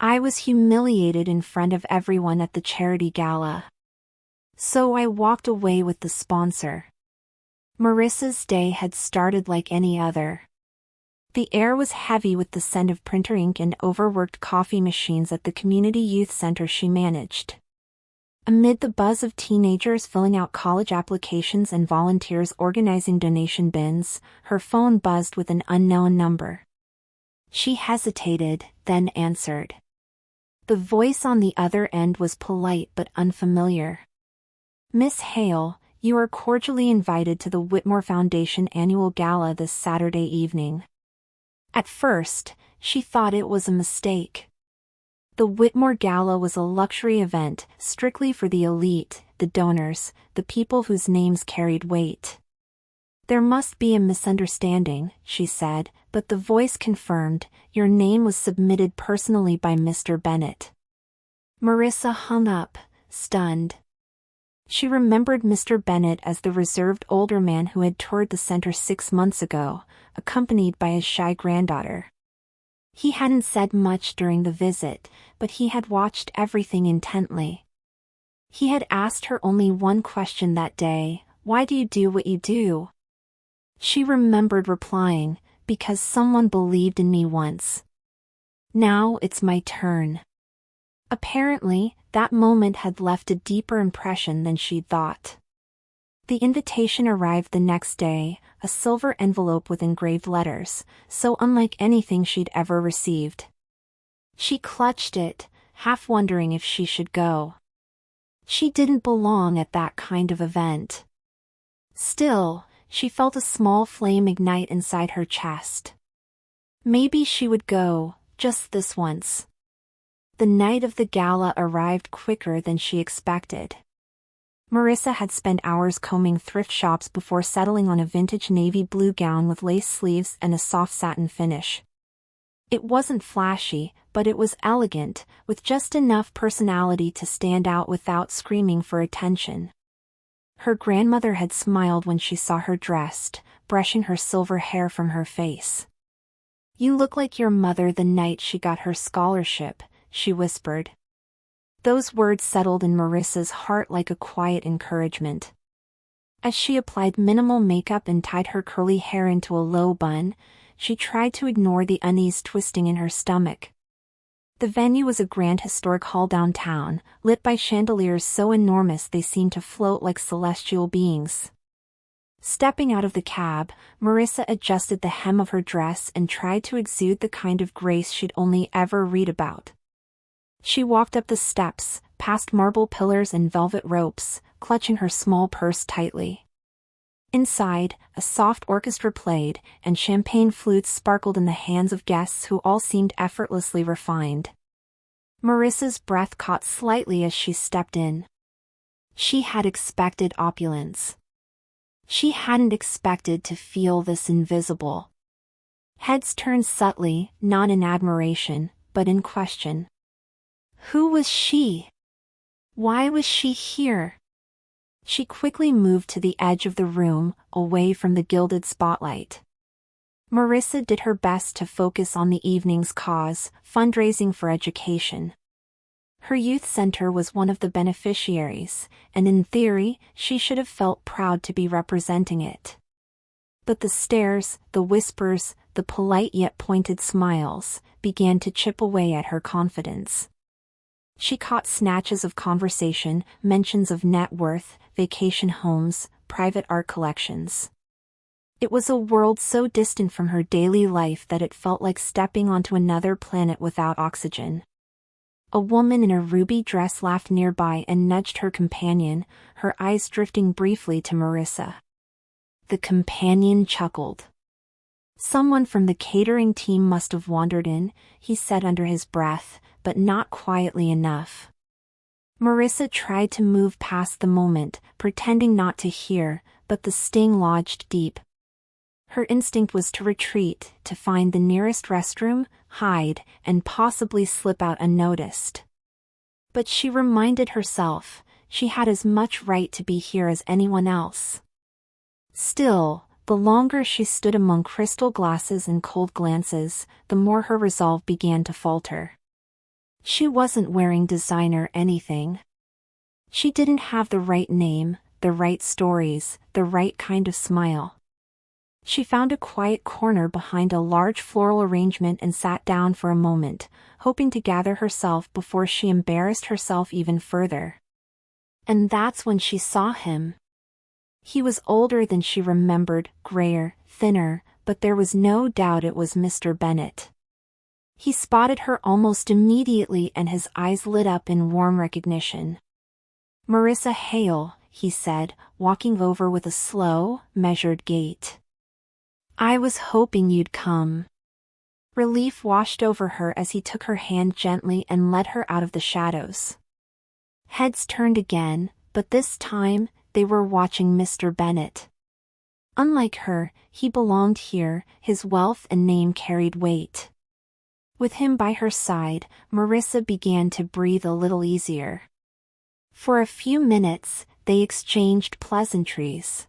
I was humiliated in front of everyone at the charity gala. So I walked away with the sponsor. Marissa's day had started like any other. The air was heavy with the scent of printer ink and overworked coffee machines at the community youth center she managed. Amid the buzz of teenagers filling out college applications and volunteers organizing donation bins, her phone buzzed with an unknown number. She hesitated, then answered. The voice on the other end was polite but unfamiliar. Miss Hale, you are cordially invited to the Whitmore Foundation annual gala this Saturday evening. At first, she thought it was a mistake. The Whitmore Gala was a luxury event, strictly for the elite, the donors, the people whose names carried weight. There must be a misunderstanding, she said, but the voice confirmed, your name was submitted personally by Mr. Bennett. Marissa hung up, stunned. She remembered Mr. Bennett as the reserved older man who had toured the center 6 months ago, accompanied by his shy granddaughter. He hadn't said much during the visit, but he had watched everything intently. He had asked her only one question that day, why do you do what you do? She remembered replying, because someone believed in me once. Now it's my turn. Apparently, that moment had left a deeper impression than she'd thought. The invitation arrived the next day, a silver envelope with engraved letters, so unlike anything she'd ever received. She clutched it, half wondering if she should go. She didn't belong at that kind of event. Still, she felt a small flame ignite inside her chest. Maybe she would go, just this once. The night of the gala arrived quicker than she expected. Marissa had spent hours combing thrift shops before settling on a vintage navy blue gown with lace sleeves and a soft satin finish. It wasn't flashy, but it was elegant, with just enough personality to stand out without screaming for attention. Her grandmother had smiled when she saw her dressed, brushing her silver hair from her face. You look like your mother the night she got her scholarship, she whispered. Those words settled in Marissa's heart like a quiet encouragement. As she applied minimal makeup and tied her curly hair into a low bun, she tried to ignore the unease twisting in her stomach. The venue was a grand historic hall downtown, lit by chandeliers so enormous they seemed to float like celestial beings. Stepping out of the cab, Marissa adjusted the hem of her dress and tried to exude the kind of grace she'd only ever read about. She walked up the steps, past marble pillars and velvet ropes, clutching her small purse tightly. Inside, a soft orchestra played, and champagne flutes sparkled in the hands of guests who all seemed effortlessly refined. Marissa's breath caught slightly as she stepped in. She had expected opulence. She hadn't expected to feel this invisible. Heads turned subtly, not in admiration, but in question. Who was she? Why was she here? She quickly moved to the edge of the room, away from the gilded spotlight. Marissa did her best to focus on the evening's cause, fundraising for education. Her youth center was one of the beneficiaries, and in theory, she should have felt proud to be representing it. But the stares, the whispers, the polite yet pointed smiles, began to chip away at her confidence. She caught snatches of conversation, mentions of net worth, vacation homes, private art collections. It was a world so distant from her daily life that it felt like stepping onto another planet without oxygen. A woman in a ruby dress laughed nearby and nudged her companion, her eyes drifting briefly to Marissa. The companion chuckled. Someone from the catering team must have wandered in, he said under his breath, but not quietly enough. Marissa tried to move past the moment, pretending not to hear, but the sting lodged deep. Her instinct was to retreat, to find the nearest restroom, hide, and possibly slip out unnoticed. But she reminded herself, she had as much right to be here as anyone else. Still, the longer she stood among crystal glasses and cold glances, the more her resolve began to falter. She wasn't wearing designer anything. She didn't have the right name, the right stories, the right kind of smile. She found a quiet corner behind a large floral arrangement and sat down for a moment, hoping to gather herself before she embarrassed herself even further. And that's when she saw him. He was older than she remembered, grayer, thinner, but there was no doubt it was Mr. Bennet. He spotted her almost immediately and his eyes lit up in warm recognition. "Marissa Hale," he said, walking over with a slow, measured gait. "I was hoping you'd come." Relief washed over her as he took her hand gently and led her out of the shadows. Heads turned again, but this time, they were watching Mr. Bennet. Unlike her, he belonged here, his wealth and name carried weight. With him by her side, Marissa began to breathe a little easier. For a few minutes, they exchanged pleasantries.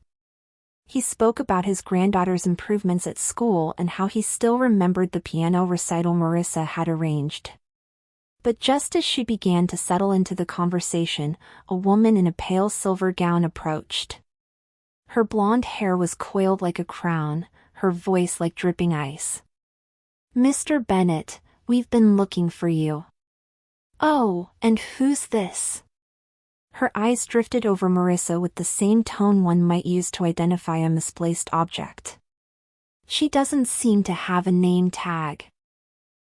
He spoke about his granddaughter's improvements at school and how he still remembered the piano recital Marissa had arranged. But just as she began to settle into the conversation, a woman in a pale silver gown approached. Her blonde hair was coiled like a crown, her voice like dripping ice. "Mr. Bennet, we've been looking for you." "Oh, and who's this?" Her eyes drifted over Marissa with the same tone one might use to identify a misplaced object. "She doesn't seem to have a name tag."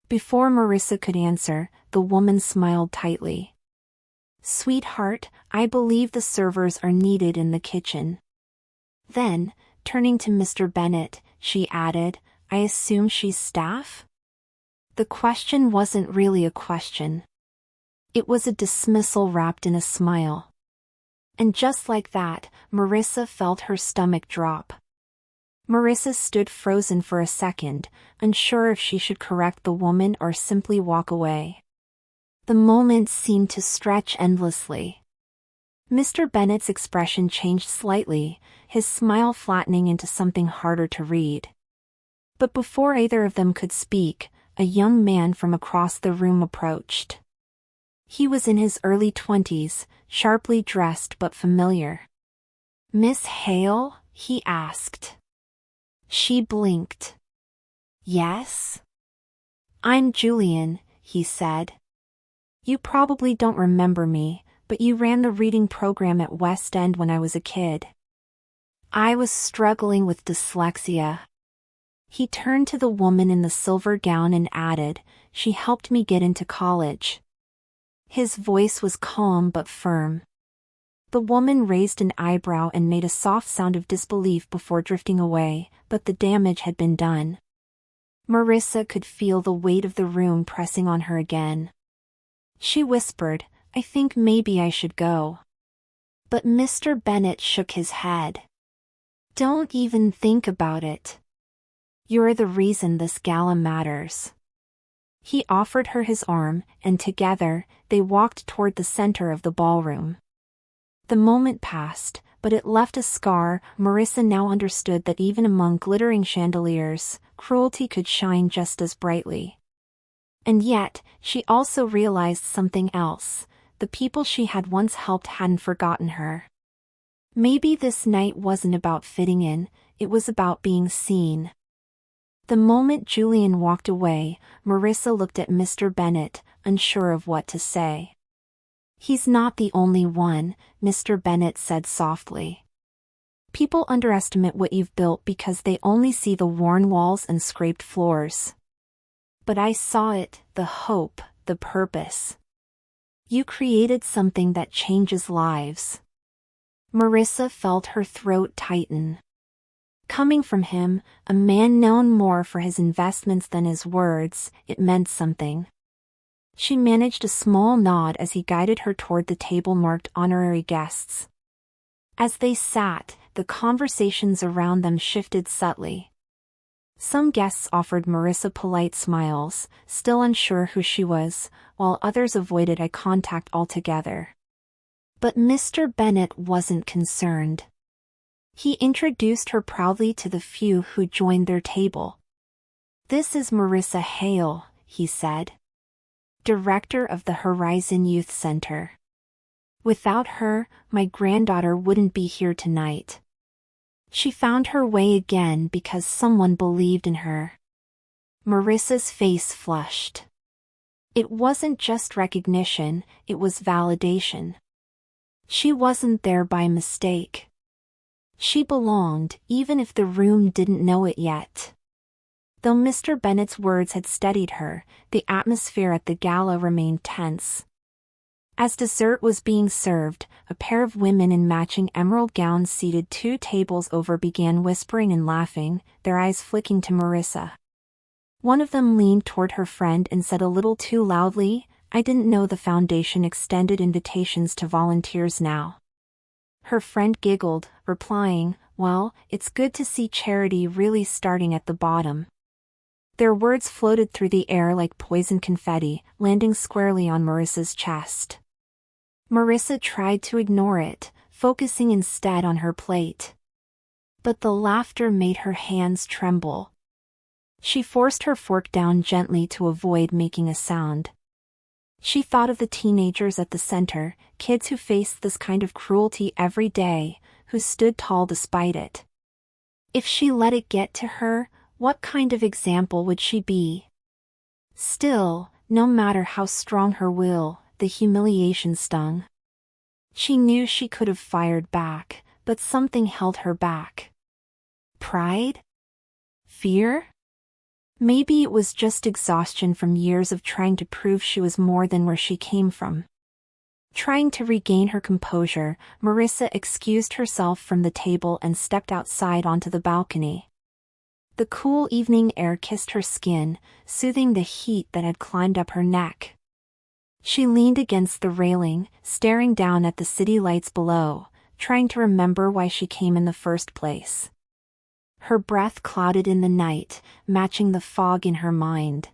Before Marissa could answer, the woman smiled tightly. "Sweetheart, I believe the servers are needed in the kitchen." Then, turning to Mr. Bennet, she added, "I assume she's staff?" The question wasn't really a question. It was a dismissal wrapped in a smile. And just like that, Marissa felt her stomach drop. Marissa stood frozen for a second, unsure if she should correct the woman or simply walk away. The moment seemed to stretch endlessly. Mr. Bennet's expression changed slightly, his smile flattening into something harder to read. But before either of them could speak, a young man from across the room approached. He was in his early 20s, sharply dressed but familiar. "Miss Hale?" he asked. She blinked. "Yes?" "I'm Julian," he said. "You probably don't remember me, but you ran the reading program at West End when I was a kid." I was struggling with dyslexia. He turned to the woman in the silver gown and added, "She helped me get into college." His voice was calm but firm. The woman raised an eyebrow and made a soft sound of disbelief before drifting away, but the damage had been done. Marissa could feel the weight of the room pressing on her again. She whispered, "I think maybe I should go." But Mr. Bennet shook his head. "Don't even think about it. You're the reason this gala matters." He offered her his arm, and together, they walked toward the center of the ballroom. The moment passed, but it left a scar. Marissa now understood that even among glittering chandeliers, cruelty could shine just as brightly. And yet, she also realized something else. The people she had once helped hadn't forgotten her. Maybe this night wasn't about fitting in, it was about being seen. The moment Julian walked away, Marissa looked at Mr. Bennet, unsure of what to say. "He's not the only one," Mr. Bennet said softly. "People underestimate what you've built because they only see the worn walls and scraped floors. But I saw it, the hope, the purpose. You created something that changes lives." Marissa felt her throat tighten. Coming from him, a man known more for his investments than his words, it meant something. She managed a small nod as he guided her toward the table marked honorary guests. As they sat, the conversations around them shifted subtly. Some guests offered Marissa polite smiles, still unsure who she was, while others avoided eye contact altogether. But Mr. Bennet wasn't concerned. He introduced her proudly to the few who joined their table. "This is Marissa Hale," he said. director of the Horizon Youth Center. Without her, my granddaughter wouldn't be here tonight. She found her way again because someone believed in her. Marissa's face flushed. It wasn't just recognition, it was validation. She wasn't there by mistake. She belonged, even if the room didn't know it yet. Though Mr. Bennet's words had steadied her, the atmosphere at the gala remained tense. As dessert was being served, a pair of women in matching emerald gowns seated 2 tables over began whispering and laughing, their eyes flicking to Marissa. One of them leaned toward her friend and said a little too loudly, "I didn't know the foundation extended invitations to volunteers now." Her friend giggled, replying, "Well, it's good to see charity really starting at the bottom." Their words floated through the air like poison confetti, landing squarely on Marissa's chest. Marissa tried to ignore it, focusing instead on her plate. But the laughter made her hands tremble. She forced her fork down gently to avoid making a sound. She thought of the teenagers at the center, kids who faced this kind of cruelty every day, who stood tall despite it. If she let it get to her, what kind of example would she be? Still, no matter how strong her will, the humiliation stung. She knew she could have fired back, but something held her back. Pride? Fear? Maybe it was just exhaustion from years of trying to prove she was more than where she came from. Trying to regain her composure, Marissa excused herself from the table and stepped outside onto the balcony. The cool evening air kissed her skin, soothing the heat that had climbed up her neck. She leaned against the railing, staring down at the city lights below, trying to remember why she came in the first place. Her breath clouded in the night, matching the fog in her mind.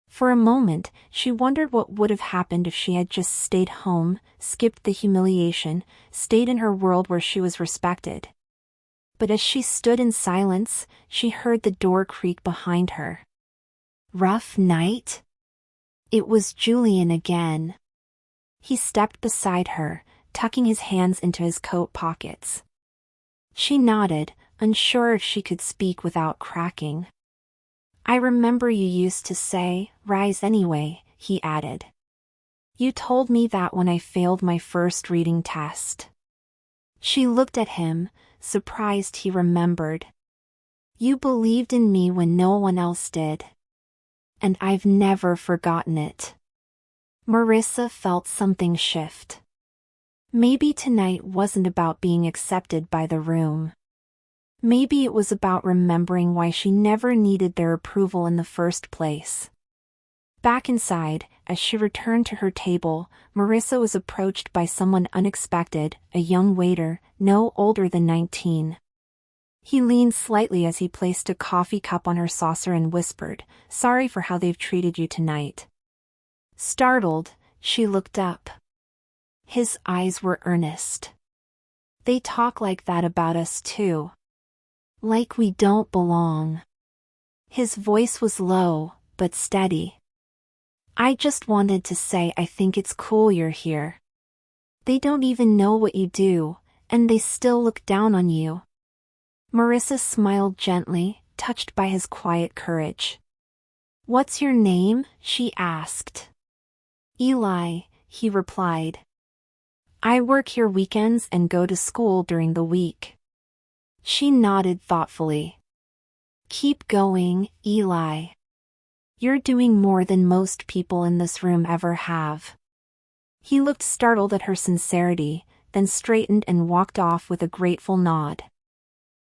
For a moment, she wondered what would have happened if she had just stayed home, skipped the humiliation, stayed in her world where she was respected. But as she stood in silence, she heard the door creak behind her. Rough night? It was Julian again. He stepped beside her, tucking his hands into his coat pockets. She nodded, unsure if she could speak without cracking. "I remember you used to say, 'Rise anyway,'" he added. "You told me that when I failed my first reading test." She looked at him, surprised he remembered. "You believed in me when no one else did. And I've never forgotten it." Marissa felt something shift. Maybe tonight wasn't about being accepted by the room. Maybe it was about remembering why she never needed their approval in the first place. Back inside, as she returned to her table, Marissa was approached by someone unexpected, a young waiter, no older than 19. He leaned slightly as he placed a coffee cup on her saucer and whispered, "Sorry for how they've treated you tonight." Startled, she looked up. His eyes were earnest. "They talk like that about us too. Like we don't belong." His voice was low, but steady. "I just wanted to say I think it's cool you're here. They don't even know what you do, and they still look down on you." Marissa smiled gently, touched by his quiet courage. "What's your name?" she asked. "Eli," he replied. "I work here weekends and go to school during the week." She nodded thoughtfully. "Keep going, Eli. You're doing more than most people in this room ever have." He looked startled at her sincerity, then straightened and walked off with a grateful nod.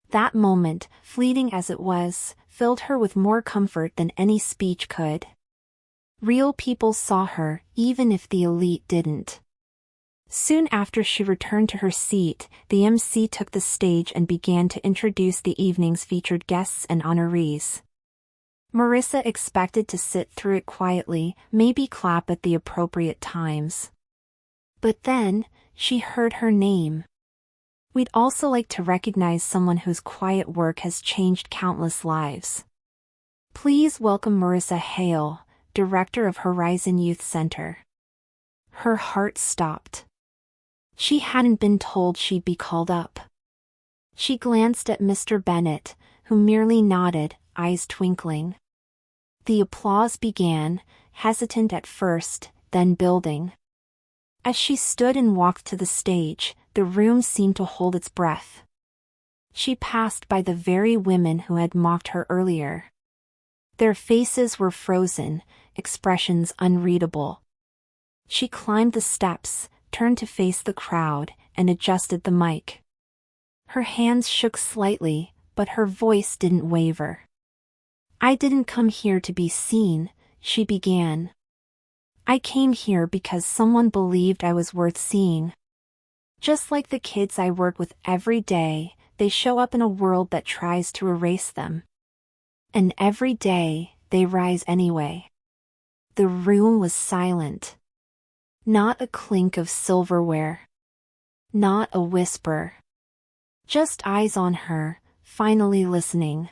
That moment, fleeting as it was, filled her with more comfort than any speech could. Real people saw her, even if the elite didn't. Soon after she returned to her seat, the MC took the stage and began to introduce the evening's featured guests and honorees. Marissa expected to sit through it quietly, maybe clap at the appropriate times. But then, she heard her name. "We'd also like to recognize someone whose quiet work has changed countless lives. Please welcome Marissa Hale, director of Horizon Youth Center. Her heart stopped. She hadn't been told she'd be called up. She glanced at Mr. Bennet, who merely nodded, eyes twinkling. The applause began, hesitant at first, then building. As she stood and walked to the stage, the room seemed to hold its breath. She passed by the very women who had mocked her earlier. Their faces were frozen, expressions unreadable. She climbed the steps, turned to face the crowd, and adjusted the mic. Her hands shook slightly, but her voice didn't waver. "I didn't come here to be seen," she began. "I came here because someone believed I was worth seeing. Just like the kids I work with every day, they show up in a world that tries to erase them. And every day, they rise anyway." The room was silent. Not a clink of silverware. Not a whisper. Just eyes on her, finally listening.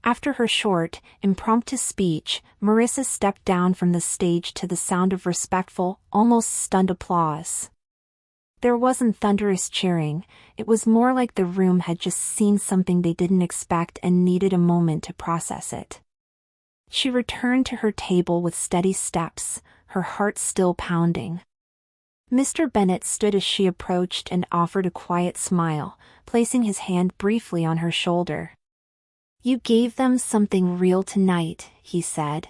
After her short, impromptu speech, Marissa stepped down from the stage to the sound of respectful, almost stunned applause. There wasn't thunderous cheering, it was more like the room had just seen something they didn't expect and needed a moment to process it. She returned to her table with steady steps, her heart still pounding. Mr. Bennet stood as she approached and offered a quiet smile, placing his hand briefly on her shoulder. "You gave them something real tonight," he said.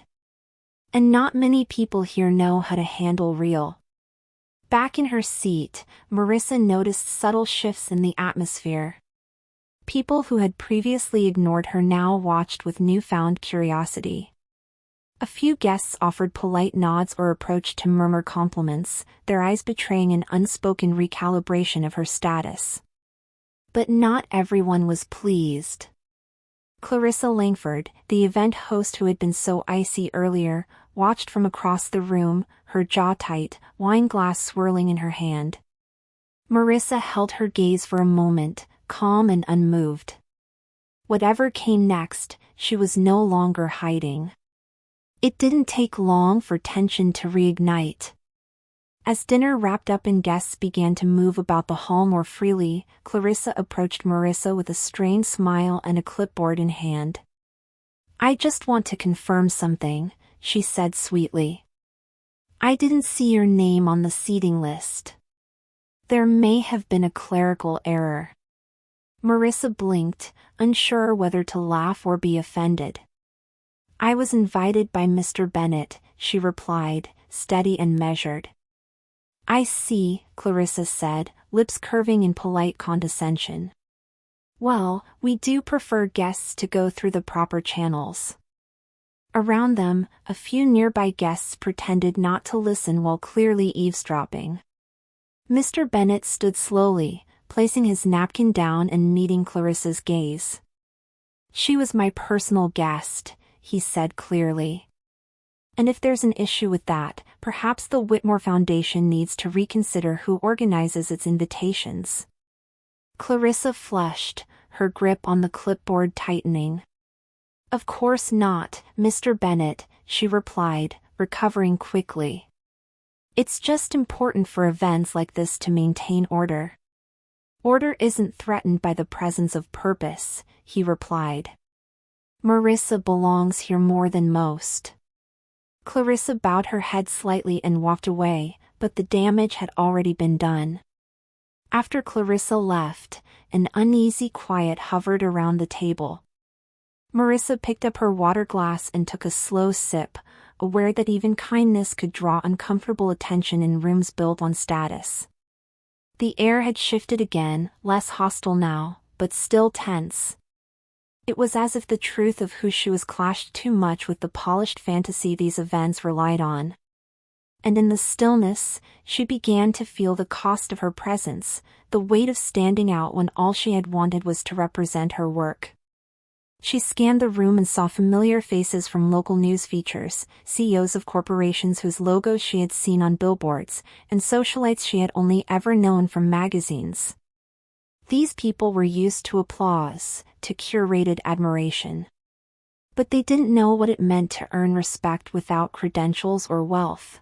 "And not many people here know how to handle real." Back in her seat, Marissa noticed subtle shifts in the atmosphere. People who had previously ignored her now watched with newfound curiosity. A few guests offered polite nods or approached to murmur compliments, their eyes betraying an unspoken recalibration of her status. But not everyone was pleased. Clarissa Langford, the event host who had been so icy earlier, watched from across the room, her jaw tight, wine glass swirling in her hand. Marissa held her gaze for a moment, calm and unmoved. Whatever came next, she was no longer hiding. It didn't take long for tension to reignite. As dinner wrapped up and guests began to move about the hall more freely, Clarissa approached Marissa with a strained smile and a clipboard in hand. "I just want to confirm something," she said sweetly. "I didn't see your name on the seating list. There may have been a clerical error." Marissa blinked, unsure whether to laugh or be offended. "I was invited by Mr. Bennet," she replied, steady and measured. "I see," Clarissa said, lips curving in polite condescension. "Well, we do prefer guests to go through the proper channels." Around them, a few nearby guests pretended not to listen while clearly eavesdropping. Mr. Bennet stood slowly, placing his napkin down and meeting Clarissa's gaze. "She was my personal guest," he said clearly. "And if there's an issue with that, perhaps the Whitmore Foundation needs to reconsider who organizes its invitations." Clarissa flushed, her grip on the clipboard tightening. "Of course not, Mr. Bennet," she replied, recovering quickly. "It's just important for events like this to maintain order." "Order isn't threatened by the presence of purpose," he replied. "Marissa belongs here more than most." Clarissa bowed her head slightly and walked away, but the damage had already been done. After Clarissa left, an uneasy quiet hovered around the table. Marissa picked up her water glass and took a slow sip, aware that even kindness could draw uncomfortable attention in rooms built on status. The air had shifted again, less hostile now, but still tense. It was as if the truth of who she was clashed too much with the polished fantasy these events relied on. And in the stillness, she began to feel the cost of her presence, the weight of standing out when all she had wanted was to represent her work. She scanned the room and saw familiar faces from local news features, CEOs of corporations whose logos she had seen on billboards, and socialites she had only ever known from magazines. These people were used to applause, to curated admiration. but they didn't know what it meant to earn respect without credentials or wealth.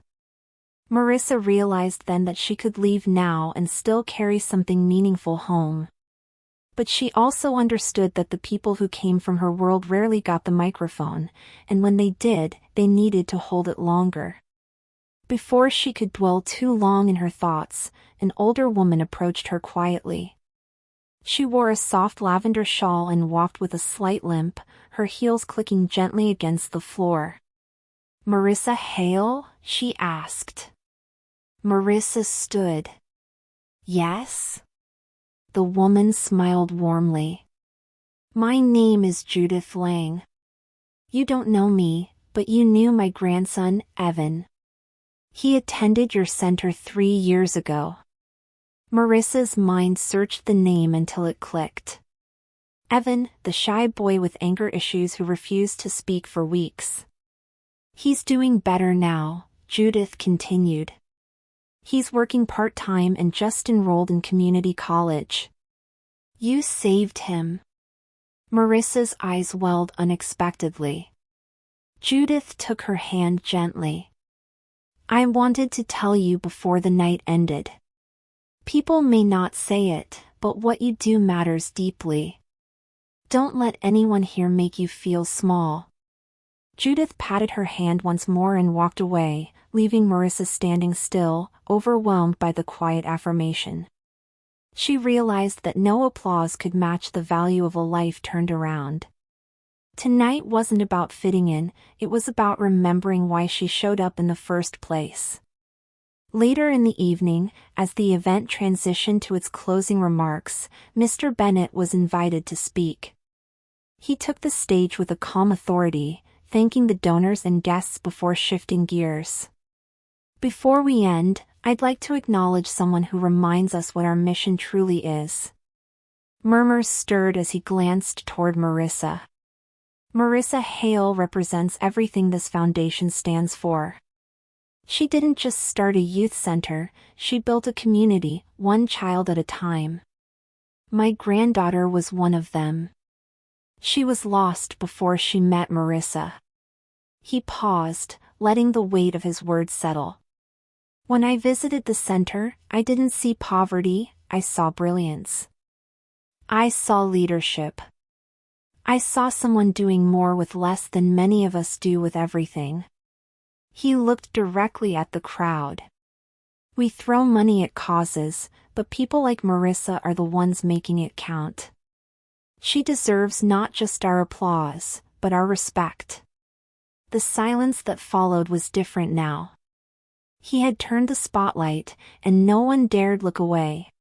Marissa realized then that she could leave now and still carry something meaningful home. But she also understood that the people who came from her world rarely got the microphone, and when they did, they needed to hold it longer. Before she could dwell too long in her thoughts, an older woman approached her quietly. She wore a soft lavender shawl and walked with a slight limp, her heels clicking gently against the floor. "Marissa Hale?" she asked. Marissa stood. "Yes?" The woman smiled warmly. "My name is Judith Lang. You don't know me, but you knew my grandson, Evan. He attended your center 3 years ago." Marissa's mind searched the name until it clicked. Evan, the shy boy with anger issues who refused to speak for weeks. "He's doing better now," Judith continued. "He's working part-time and just enrolled in community college." "You saved him." Marissa's eyes welled unexpectedly. Judith took her hand gently. "I wanted to tell you before the night ended. People may not say it, but what you do matters deeply. Don't let anyone here make you feel small." Judith patted her hand once more and walked away, leaving Marissa standing still, overwhelmed by the quiet affirmation. She realized that no applause could match the value of a life turned around. Tonight wasn't about fitting in, it was about remembering why she showed up in the first place. Later in the evening, as the event transitioned to its closing remarks, Mr. Bennett was invited to speak. He took the stage with a calm authority, thanking the donors and guests before shifting gears. "Before we end, I'd like to acknowledge someone who reminds us what our mission truly is." Murmurs stirred as he glanced toward Marissa. Marissa Hale represents everything this foundation stands for. She didn't just start a youth center, she built a community, one child at a time. My granddaughter was one of them. She was lost before she met Marissa. He paused, letting the weight of his words settle. "When I visited the center, I didn't see poverty, I saw brilliance. I saw leadership. I saw someone doing more with less than many of us do with everything." He looked directly at the crowd. "We throw money at causes, but people like Marissa are the ones making it count. She deserves not just our applause, but our respect." The silence that followed was different now. He had turned the spotlight, and no one dared look away.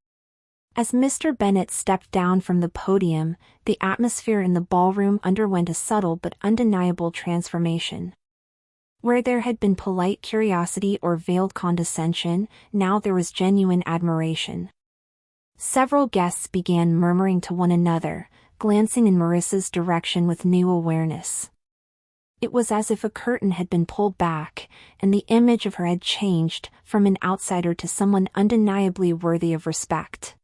As Mr. Bennett stepped down from the podium, the atmosphere in the ballroom underwent a subtle but undeniable transformation. Where there had been polite curiosity or veiled condescension, now there was genuine admiration. Several guests began murmuring to one another, glancing in Marissa's direction with new awareness. It was as if a curtain had been pulled back, and the image of her had changed, from an outsider to someone undeniably worthy of respect.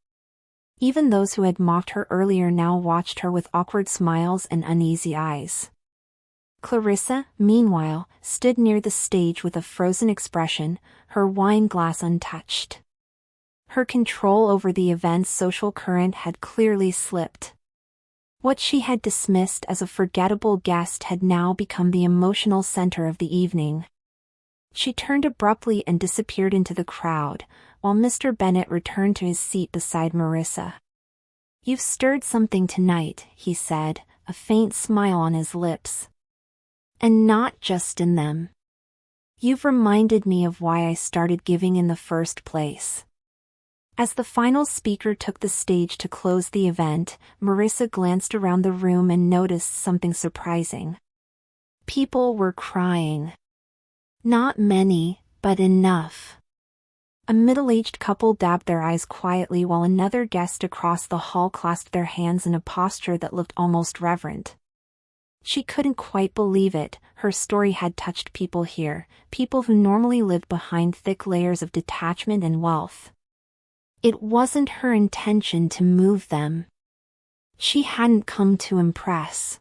Even those who had mocked her earlier now watched her with awkward smiles and uneasy eyes. Clarissa, meanwhile, stood near the stage with a frozen expression, her wine glass untouched. Her control over the event's social current had clearly slipped. What she had dismissed as a forgettable guest had now become the emotional center of the evening. She turned abruptly and disappeared into the crowd, while Mr. Bennett returned to his seat beside Marissa. "You've stirred something tonight," he said, a faint smile on his lips. "And not just in them. You've reminded me of why I started giving in the first place." As the final speaker took the stage to close the event, Marissa glanced around the room and noticed something surprising. People were crying. Not many, but enough. A middle-aged couple dabbed their eyes quietly while another guest across the hall clasped their hands in a posture that looked almost reverent. She couldn't quite believe it, her story had touched people here, people who normally lived behind thick layers of detachment and wealth. It wasn't her intention to move them. She hadn't come to impress.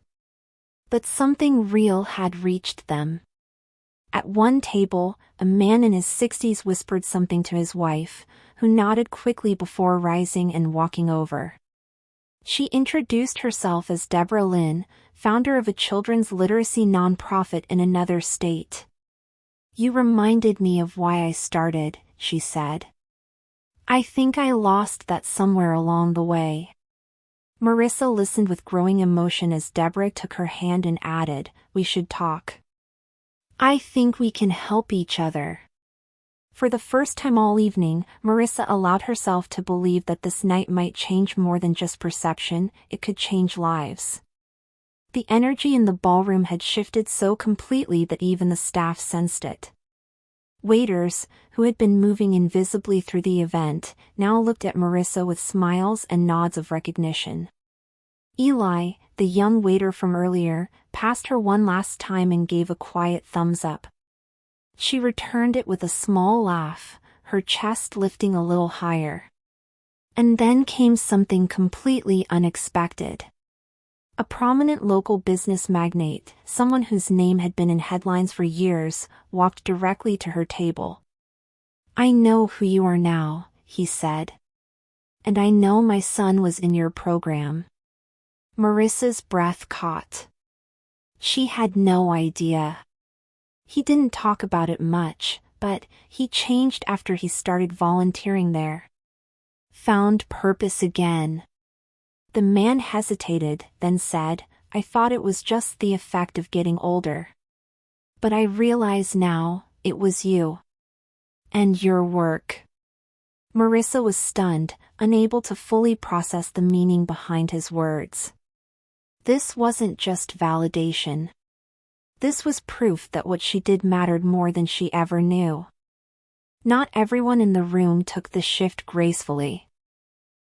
But something real had reached them. At one table, a man in his 60s whispered something to his wife, who nodded quickly before rising and walking over. She introduced herself as Deborah Lynn, founder of a children's literacy nonprofit in another state. "You reminded me of why I started," she said. "I think I lost that somewhere along the way." Marissa listened with growing emotion as Deborah took her hand and added, "We should talk. I think we can help each other." For the first time all evening, Marissa allowed herself to believe that this night might change more than just perception, it could change lives. The energy in the ballroom had shifted so completely that even the staff sensed it. Waiters, who had been moving invisibly through the event, now looked at Marissa with smiles and nods of recognition. Eli, the young waiter from earlier, passed her one last time and gave a quiet thumbs up. She returned it with a small laugh, her chest lifting a little higher. And then came something completely unexpected. A prominent local business magnate, someone whose name had been in headlines for years, walked directly to her table. "I know who you are now," he said. "And I know my son was in your program." Marissa's breath caught. She had no idea. He didn't talk about it much, but he changed after he started volunteering there. Found purpose again. The man hesitated, then said, "I thought it was just the effect of getting older. But I realize now, it was you. And your work." Marissa was stunned, unable to fully process the meaning behind his words. This wasn't just validation. This was proof that what she did mattered more than she ever knew. Not everyone in the room took the shift gracefully.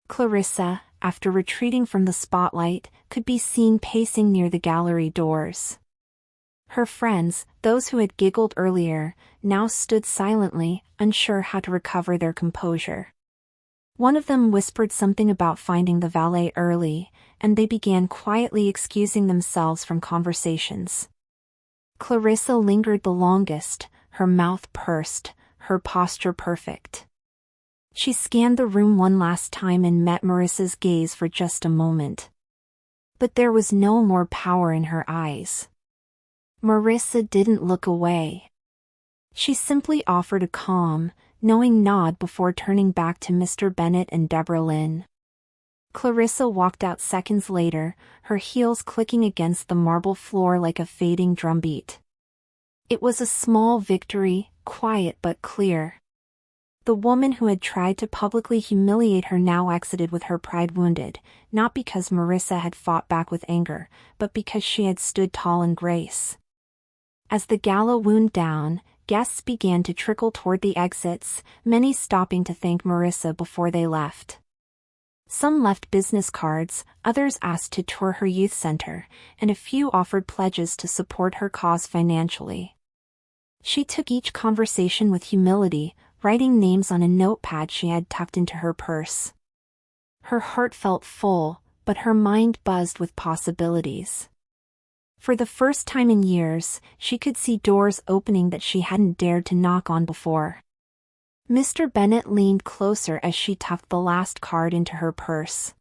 Clarissa, after retreating from the spotlight, could be seen pacing near the gallery doors. Her friends, those who had giggled earlier, now stood silently, unsure how to recover their composure. One of them whispered something about finding the valet early, and they began quietly excusing themselves from conversations. Clarissa lingered the longest, her mouth pursed, her posture perfect. She scanned the room one last time and met Marissa's gaze for just a moment. But there was no more power in her eyes. Marissa didn't look away. She simply offered a calm, knowing nod before turning back to Mr. Bennett and Deborah Lynn. Clarissa walked out seconds later, her heels clicking against the marble floor like a fading drumbeat. It was a small victory, quiet but clear. The woman who had tried to publicly humiliate her now exited with her pride wounded, not because Marissa had fought back with anger, but because she had stood tall in grace. As the gala wound down, guests began to trickle toward the exits, many stopping to thank Marissa before they left. Some left business cards, others asked to tour her youth center, and a few offered pledges to support her cause financially. She took each conversation with humility, writing names on a notepad she had tucked into her purse. Her heart felt full, but her mind buzzed with possibilities. For the first time in years, she could see doors opening that she hadn't dared to knock on before. Mr. Bennett leaned closer as she tucked the last card into her purse.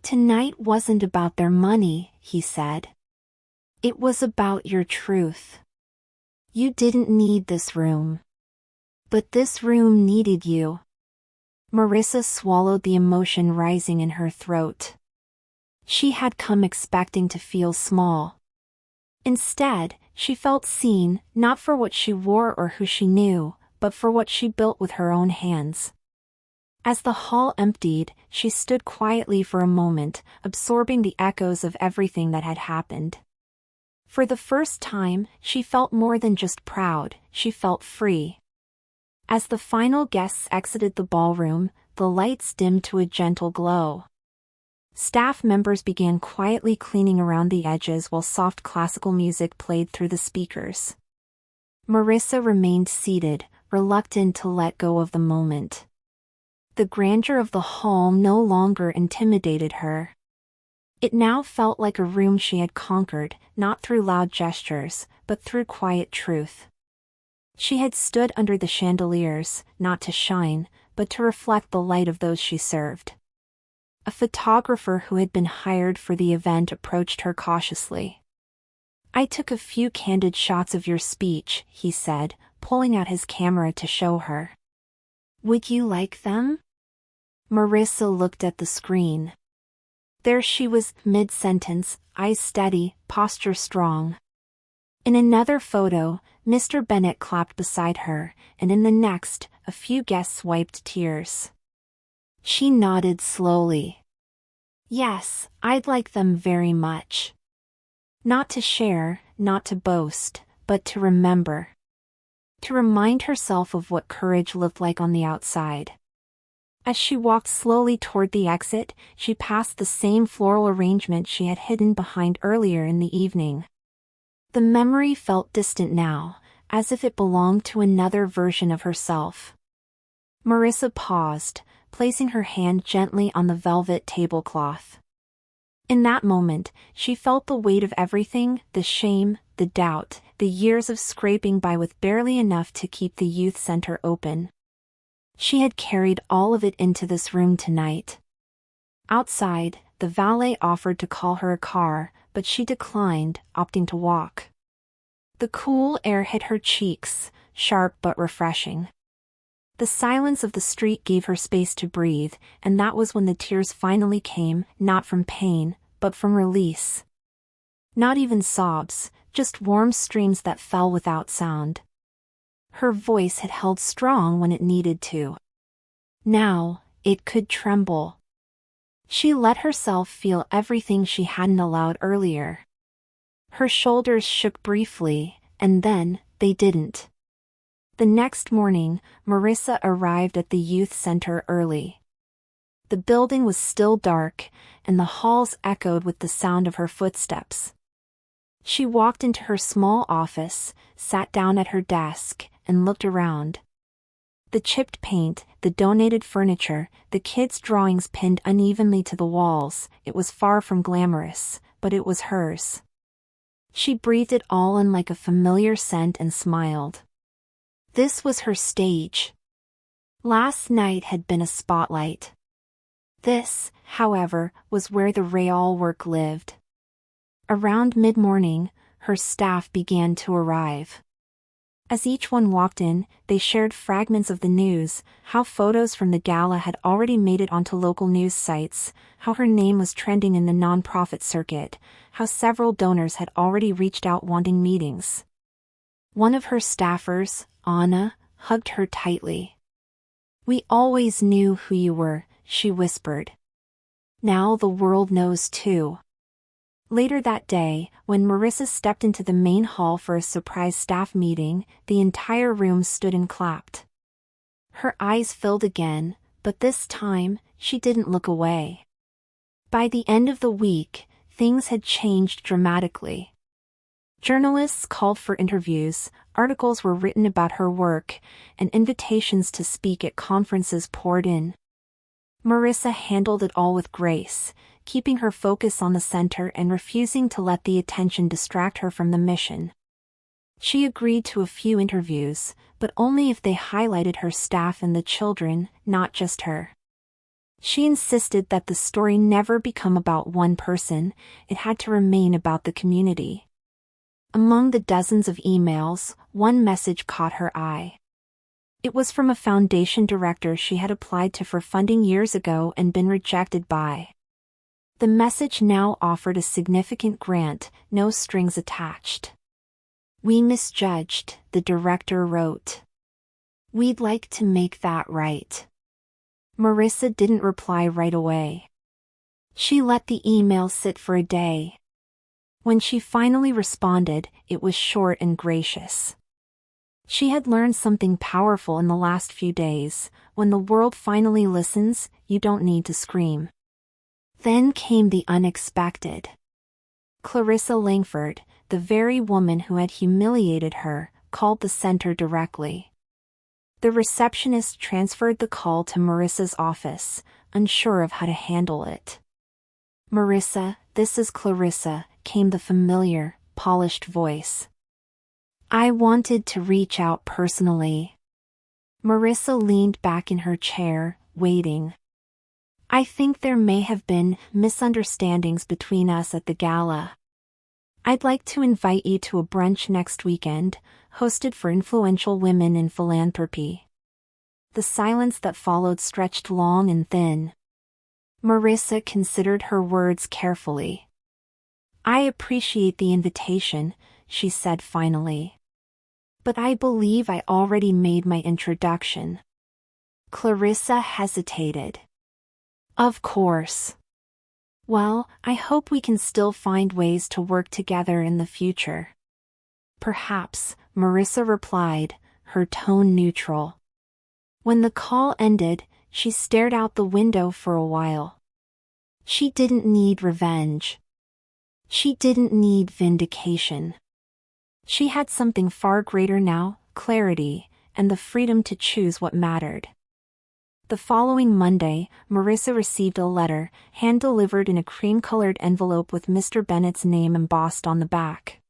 "Tonight wasn't about their money," he said. "It was about your truth. You didn't need this room. But this room needed you." Marissa swallowed the emotion rising in her throat. She had come expecting to feel small. Instead, she felt seen, not for what she wore or who she knew, but for what she built with her own hands. As the hall emptied, she stood quietly for a moment, absorbing the echoes of everything that had happened. For the first time, she felt more than just proud, she felt free. As the final guests exited the ballroom, the lights dimmed to a gentle glow. Staff members began quietly cleaning around the edges while soft classical music played through the speakers. Marissa remained seated, reluctant to let go of the moment. The grandeur of the hall no longer intimidated her. It now felt like a room she had conquered, not through loud gestures, but through quiet truth. She had stood under the chandeliers, not to shine, but to reflect the light of those she served. A photographer who had been hired for the event approached her cautiously. "I took a few candid shots of your speech," he said, pulling out his camera to show her. "Would you like them?" Marissa looked at the screen. There she was, mid-sentence, eyes steady, posture strong. In another photo, Mr. Bennett clapped beside her, and in the next, a few guests wiped tears. She nodded slowly. "Yes, I'd like them very much. Not to share, not to boast, but to remember." To remind herself of what courage looked like on the outside. As she walked slowly toward the exit, she passed the same floral arrangement she had hidden behind earlier in the evening. The memory felt distant now, as if it belonged to another version of herself. Marissa paused, placing her hand gently on the velvet tablecloth. In that moment, she felt the weight of everything, the shame, the doubt, the years of scraping by with barely enough to keep the youth center open. She had carried all of it into this room tonight. Outside, the valet offered to call her a car, but she declined, opting to walk. The cool air hit her cheeks, sharp but refreshing. The silence of the street gave her space to breathe, and that was when the tears finally came, not from pain, but from release. Not even sobs, just warm streams that fell without sound. Her voice had held strong when it needed to. Now, it could tremble. She let herself feel everything she hadn't allowed earlier. Her shoulders shook briefly, and then, they didn't. The next morning, Marissa arrived at the youth center early. The building was still dark, and the halls echoed with the sound of her footsteps. She walked into her small office, sat down at her desk, and looked around. The chipped paint, the donated furniture, the kids' drawings pinned unevenly to the walls, it was far from glamorous, but it was hers. She breathed it all in like a familiar scent and smiled. This was her stage. Last night had been a spotlight. This, however, was where the real work lived. Around mid-morning, her staff began to arrive. As each one walked in, they shared fragments of the news, how photos from the gala had already made it onto local news sites, how her name was trending in the nonprofit circuit, how several donors had already reached out wanting meetings. One of her staffers, Anna, hugged her tightly. "We always knew who you were," she whispered. "Now the world knows too." Later that day, when Marissa stepped into the main hall for a surprise staff meeting, the entire room stood and clapped. Her eyes filled again, but this time, she didn't look away. By the end of the week, things had changed dramatically. Journalists called for interviews, articles were written about her work, and invitations to speak at conferences poured in. Marissa handled it all with grace, keeping her focus on the center and refusing to let the attention distract her from the mission. She agreed to a few interviews, but only if they highlighted her staff and the children, not just her. She insisted that the story never become about one person, it had to remain about the community. Among the dozens of emails, one message caught her eye. It was from a foundation director she had applied to for funding years ago and been rejected by. The message now offered a significant grant, no strings attached. "We misjudged," the director wrote. "We'd like to make that right." Marissa didn't reply right away. She let the email sit for a day. When she finally responded, it was short and gracious. She had learned something powerful in the last few days. When the world finally listens, you don't need to scream. Then came the unexpected. Clarissa Langford, the very woman who had humiliated her, called the center directly. The receptionist transferred the call to Marissa's office, unsure of how to handle it. "Marissa, this is Clarissa," came the familiar, polished voice. I wanted to reach out personally. Marissa leaned back in her chair, waiting. I think there may have been misunderstandings between us at the gala. I'd like to invite you to a brunch next weekend, hosted for influential women in philanthropy. The silence that followed stretched long and thin. Marissa considered her words carefully. I appreciate the invitation, she said finally. But I believe I already made my introduction. Clarissa hesitated. Of course. Well, I hope we can still find ways to work together in the future. Perhaps, Marissa replied, her tone neutral. When the call ended, she stared out the window for a while. She didn't need revenge. She didn't need vindication. She had something far greater now, clarity, and the freedom to choose what mattered. The following Monday, Marissa received a letter, hand-delivered in a cream-colored envelope with Mr. Bennett's name embossed on the back.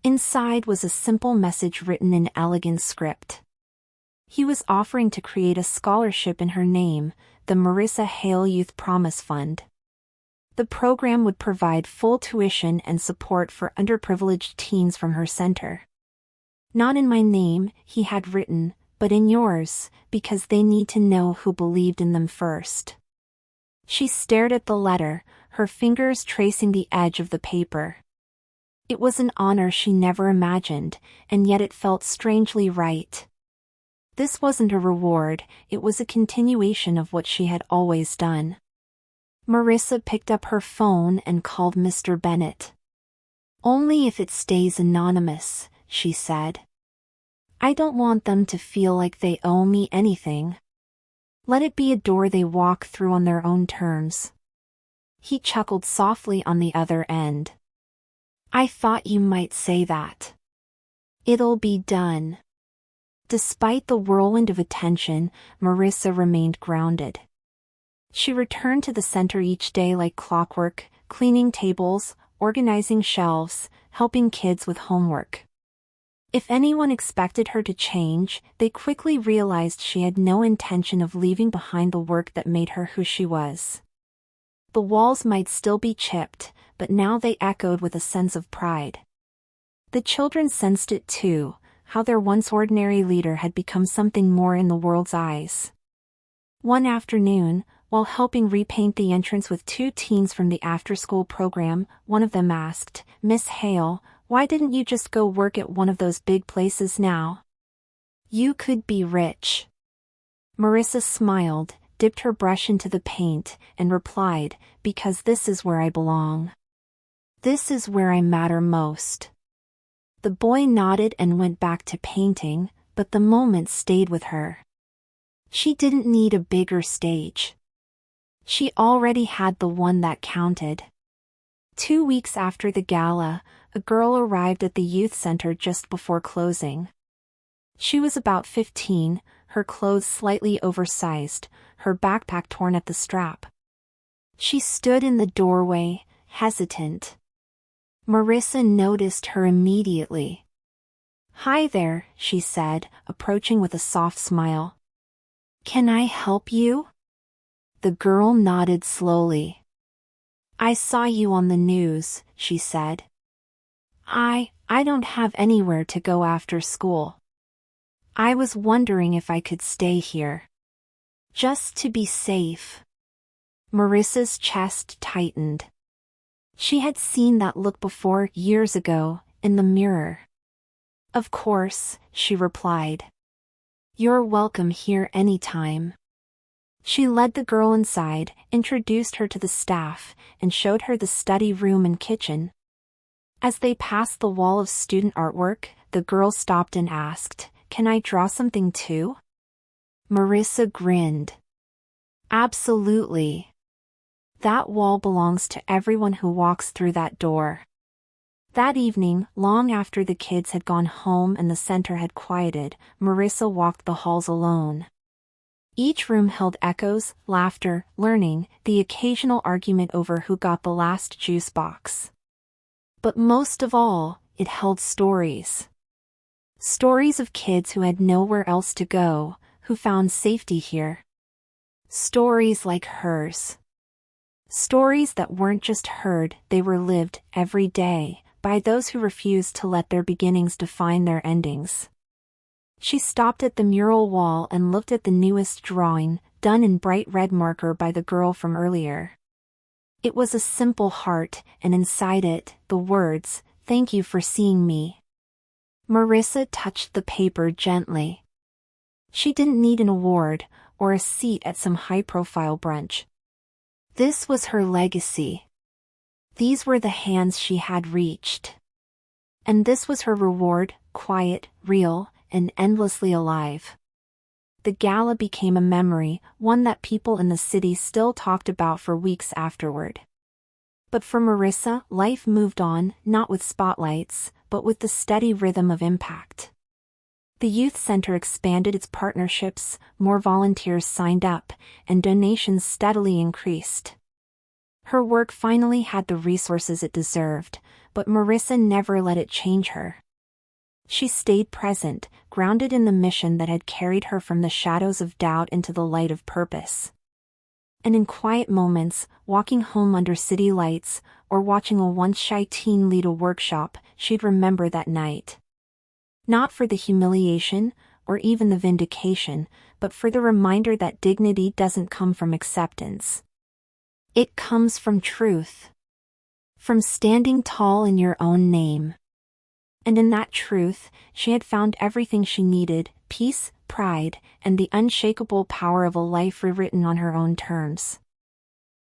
Inside was a simple message written in elegant script. He was offering to create a scholarship in her name, the Marissa Hale Youth Promise Fund. The program would provide full tuition and support for underprivileged teens from her center. Not in my name, he had written, but in yours, because they need to know who believed in them first. She stared at the letter, her fingers tracing the edge of the paper. It was an honor she never imagined, and yet it felt strangely right. This wasn't a reward, it was a continuation of what she had always done. Marissa picked up her phone and called Mr. Bennett. Only if it stays anonymous, she said. I don't want them to feel like they owe me anything. Let it be a door they walk through on their own terms. He chuckled softly on the other end. I thought you might say that. It'll be done. Despite the whirlwind of attention, Marissa remained grounded. She returned to the center each day like clockwork, cleaning tables, organizing shelves, helping kids with homework. If anyone expected her to change, they quickly realized she had no intention of leaving behind the work that made her who she was. The walls might still be chipped, but now they echoed with a sense of pride. The children sensed it too, how their once ordinary leader had become something more in the world's eyes. One afternoon, while helping repaint the entrance with two teens from the after-school program, one of them asked, Miss Hale, why didn't you just go work at one of those big places now? You could be rich. Marissa smiled, dipped her brush into the paint, and replied, because this is where I belong. This is where I matter most. The boy nodded and went back to painting, but the moment stayed with her. She didn't need a bigger stage. She already had the one that counted. 2 weeks after the gala, a girl arrived at the youth center just before closing. She was about 15, her clothes slightly oversized, her backpack torn at the strap. She stood in the doorway, hesitant. Marissa noticed her immediately. Hi there, she said, approaching with a soft smile. Can I help you? The girl nodded slowly. I saw you on the news, she said. I don't have anywhere to go after school. I was wondering if I could stay here. Just to be safe. Marissa's chest tightened. She had seen that look before, years ago, in the mirror. Of course, she replied. You're welcome here anytime. She led the girl inside, introduced her to the staff, and showed her the study room and kitchen. As they passed the wall of student artwork, the girl stopped and asked, Can I draw something too? Marissa grinned. Absolutely. That wall belongs to everyone who walks through that door. That evening, long after the kids had gone home and the center had quieted, Marissa walked the halls alone. Each room held echoes, laughter, learning, the occasional argument over who got the last juice box. But most of all, it held stories. Stories of kids who had nowhere else to go, who found safety here. Stories like hers. Stories that weren't just heard, they were lived, every day, by those who refused to let their beginnings define their endings. She stopped at the mural wall and looked at the newest drawing, done in bright red marker by the girl from earlier. It was a simple heart, and inside it, the words, "Thank you for seeing me." Marissa touched the paper gently. She didn't need an award, or a seat at some high-profile brunch. This was her legacy. These were the hands she had reached. And this was her reward, quiet, real, and endlessly alive. The gala became a memory, one that people in the city still talked about for weeks afterward. But for Marissa, life moved on, not with spotlights, but with the steady rhythm of impact. The youth center expanded its partnerships, more volunteers signed up, and donations steadily increased. Her work finally had the resources it deserved, but Marissa never let it change her. She stayed present, grounded in the mission that had carried her from the shadows of doubt into the light of purpose. And in quiet moments, walking home under city lights, or watching a once shy teen lead a workshop, she'd remember that night. Not for the humiliation, or even the vindication, but for the reminder that dignity doesn't come from acceptance. It comes from truth. From standing tall in your own name. And in that truth, she had found everything she needed: peace, pride, and the unshakable power of a life rewritten on her own terms.